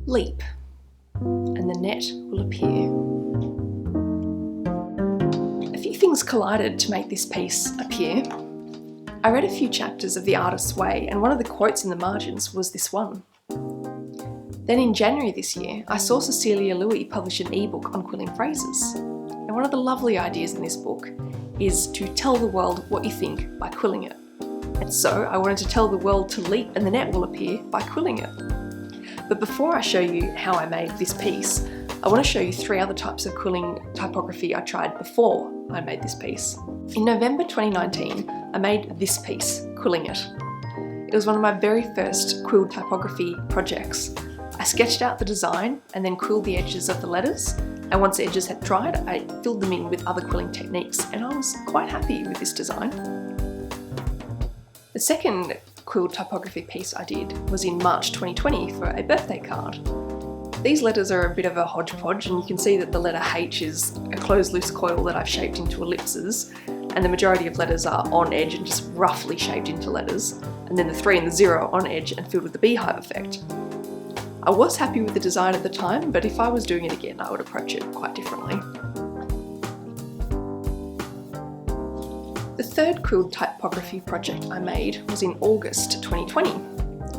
Leap, and the net will appear. A few things collided to make this piece appear. I read a few chapters of The Artist's Way, and one of the quotes in the margins was this one. Then in January this year, I saw Cecilia Louis publish an ebook on quilling phrases. And one of the lovely ideas in this book is to tell the world what you think by quilling it. And so I wanted to tell the world to leap and the net will appear by quilling it. But before I show you how I made this piece, I want to show you 3 other types of quilling typography I tried before I made this piece. In November 2019, I made this piece, Quilling It. It was one of my very first quilled typography projects. I sketched out the design and then quilled the edges of the letters, and once the edges had dried, I filled them in with other quilling techniques, and I was quite happy with this design. The second quilled typography piece I did was in March 2020 for a birthday card. These letters are a bit of a hodgepodge, and you can see that the letter H is a closed loose coil that I've shaped into ellipses, and the majority of letters are on edge and just roughly shaped into letters, and then the 3 and the 0 on edge and filled with the beehive effect. I was happy with the design at the time, but if I was doing it again, I would approach it quite differently. The third quilled typography project I made was in August 2020.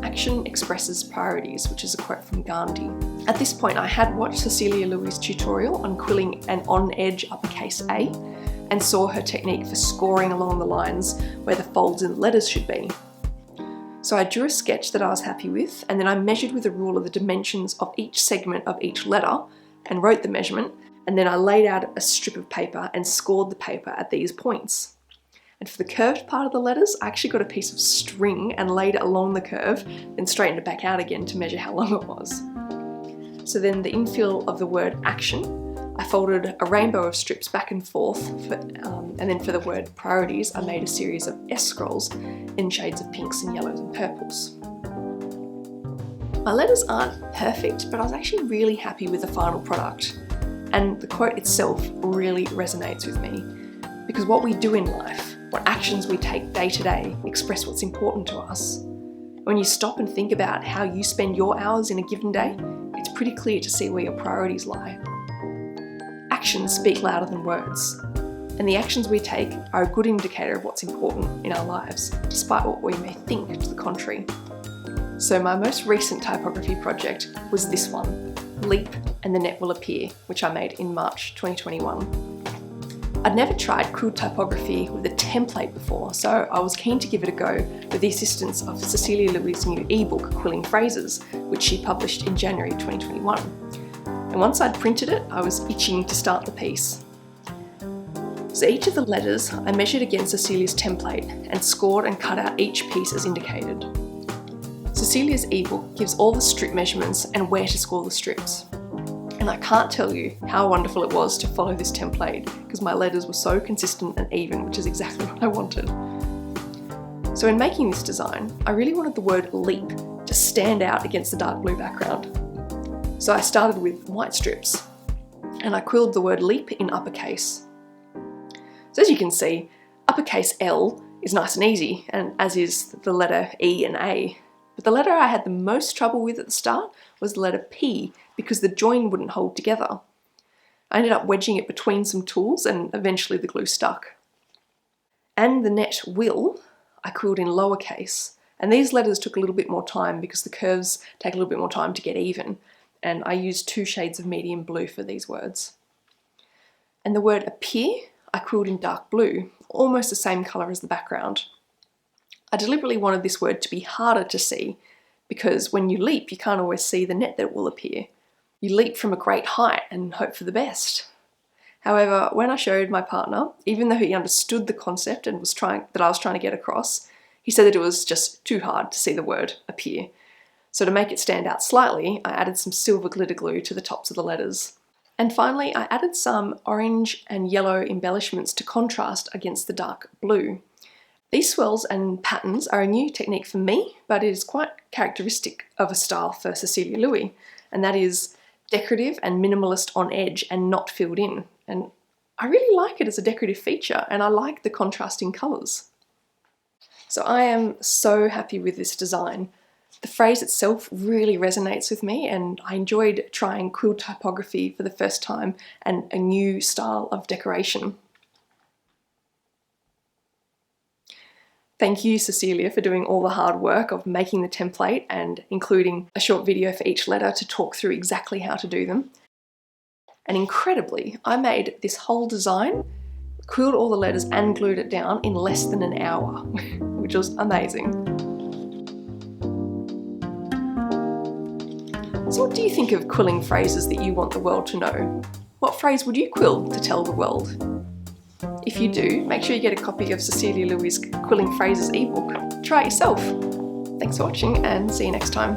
Action expresses priorities, which is a quote from Gandhi. At this point, I had watched Cecilia Louis' tutorial on quilling an on-edge uppercase A and saw her technique for scoring along the lines where the folds in the letters should be. So I drew a sketch that I was happy with, and then I measured with a ruler the dimensions of each segment of each letter and wrote the measurement, and then I laid out a strip of paper and scored the paper at these points. And for the curved part of the letters, I actually got a piece of string and laid it along the curve, then straightened it back out again to measure how long it was. So then the infill of the word action, I folded a rainbow of strips back and forth, and then for the word priorities, I made a series of S scrolls in shades of pinks and yellows and purples. My letters aren't perfect, but I was actually really happy with the final product. And the quote itself really resonates with me, because what we do in life, what actions we take day to day, express what's important to us. When you stop and think about how you spend your hours in a given day, it's pretty clear to see where your priorities lie. Actions speak louder than words, and the actions we take are a good indicator of what's important in our lives, despite what we may think to the contrary. So my most recent typography project was this one, Leap and the Net Will Appear, which I made in March 2021. I'd never tried quilled typography with a template before, so I was keen to give it a go with the assistance of Cecilia Louis' new ebook, Quilling Phrases, which she published in January 2021. And once I'd printed it, I was itching to start the piece. So each of the letters I measured against Cecilia's template and scored and cut out each piece as indicated. Cecilia's ebook gives all the strip measurements and where to score the strips. And I can't tell you how wonderful it was to follow this template, because my letters were so consistent and even, which is exactly what I wanted. So in making this design, I really wanted the word leap to stand out against the dark blue background. So I started with white strips, and I quilled the word leap in uppercase. So as you can see, uppercase L is nice and easy, and as is the letter E and A. But the letter I had the most trouble with at the start was the letter P, because the join wouldn't hold together. I ended up wedging it between some tools, and eventually the glue stuck. And the net will, I quilled in lowercase, and these letters took a little bit more time because the curves take a little bit more time to get even, and I used 2 shades of medium blue for these words. And the word appear, I quilled in dark blue, almost the same colour as the background. I deliberately wanted this word to be harder to see, because when you leap, you can't always see the net that will appear. You leap from a great height and hope for the best. However, when I showed my partner, even though he understood the concept and that I was trying to get across, he said that it was just too hard to see the word appear. So to make it stand out slightly, I added some silver glitter glue to the tops of the letters. And finally, I added some orange and yellow embellishments to contrast against the dark blue. These swirls and patterns are a new technique for me, but it is quite characteristic of a style for Cecilia Louis, and that is decorative and minimalist on edge and not filled in. And I really like it as a decorative feature, and I like the contrasting colours. So I am so happy with this design. The phrase itself really resonates with me, and I enjoyed trying quilled typography for the first time and a new style of decoration. Thank you, Cecilia, for doing all the hard work of making the template and including a short video for each letter to talk through exactly how to do them. And incredibly, I made this whole design, quilled all the letters and glued it down in less than an hour, which was amazing. So what do you think of quilling phrases that you want the world to know? What phrase would you quill to tell the world? If you do, make sure you get a copy of Cecilia Louis' Quilling Phrases ebook. Try it yourself. Thanks for watching and see you next time.